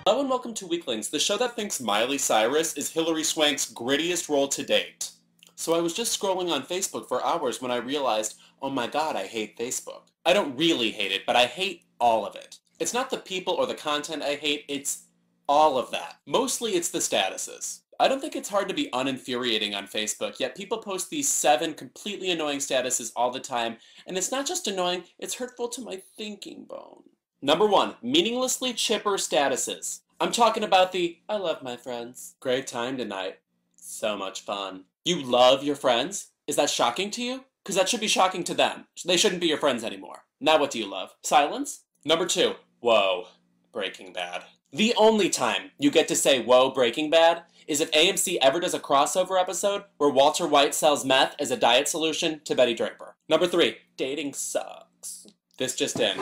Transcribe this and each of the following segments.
Hello and welcome to Weeklings, the show that thinks Miley Cyrus is Hilary Swank's grittiest role to date. So I was just scrolling on Facebook for hours when I realized, oh my god, I hate Facebook. I don't really hate it, but I hate all of it. It's not the people or the content I hate, it's all of that. Mostly it's the statuses. I don't think it's hard to be uninfuriating on Facebook, yet people post these 7 completely annoying statuses all the time, and it's not just annoying, it's hurtful to my thinking bone. Number 1, meaninglessly chipper statuses. I'm talking about the, I love my friends. Great time tonight. So much fun. You love your friends? Is that shocking to you? Because that should be shocking to them. They shouldn't be your friends anymore. Now what do you love? Silence? Number 2, whoa, Breaking Bad. The only time you get to say whoa, Breaking Bad is if AMC ever does a crossover episode where Walter White sells meth as a diet solution to Betty Draper. Number 3, dating sucks. This just in.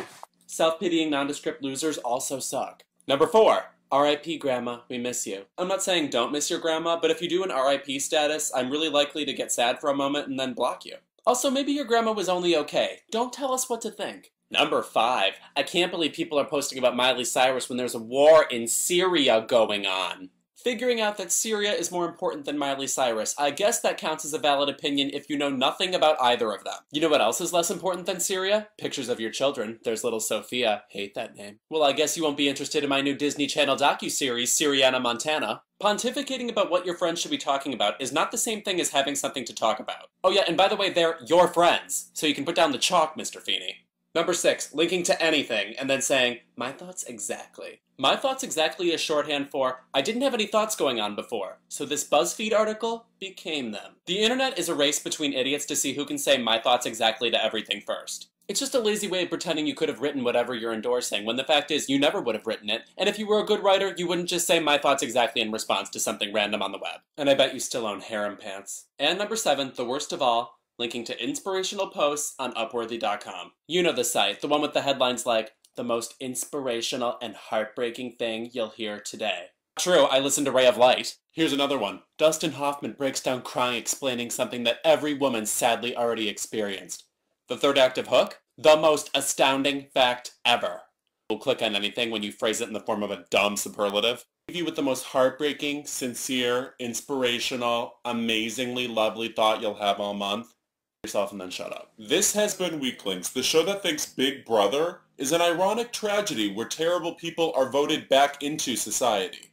Self-pitying nondescript losers also suck. Number 4, R.I.P. Grandma, we miss you. I'm not saying don't miss your grandma, but if you do an R.I.P. status, I'm really likely to get sad for a moment and then block you. Also, maybe your grandma was only okay. Don't tell us what to think. Number 5, I can't believe people are posting about Miley Cyrus when there's a war in Syria going on. Figuring out that Syria is more important than Miley Cyrus, I guess that counts as a valid opinion if you know nothing about either of them. You know what else is less important than Syria? Pictures of your children. There's little Sophia. Hate that name. Well, I guess you won't be interested in my new Disney Channel docuseries, Syriana Montana. Pontificating about what your friends should be talking about is not the same thing as having something to talk about. Oh yeah, and by the way, they're your friends, so you can put down the chalk, Mr. Feeney. Number 6, linking to anything and then saying, my thoughts exactly. My thoughts exactly is shorthand for, I didn't have any thoughts going on before, so this BuzzFeed article became them. The internet is a race between idiots to see who can say my thoughts exactly to everything first. It's just a lazy way of pretending you could have written whatever you're endorsing, when the fact is you never would have written it, and if you were a good writer, you wouldn't just say my thoughts exactly in response to something random on the web. And I bet you still own harem pants. And number 7, the worst of all, linking to inspirational posts on Upworthy.com. You know the site, the one with the headlines like, the most inspirational and heartbreaking thing you'll hear today. True, I listened to Ray of Light. Here's another one. Dustin Hoffman breaks down crying explaining something that every woman sadly already experienced. The third act of Hook? The most astounding fact ever. We'll click on anything when you phrase it in the form of a dumb superlative. Leave you with the most heartbreaking, sincere, inspirational, amazingly lovely thought you'll have all month. Yourself and then shut up. This has been Weeklings, the show that thinks Big Brother is an ironic tragedy where terrible people are voted back into society.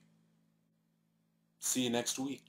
See you next week.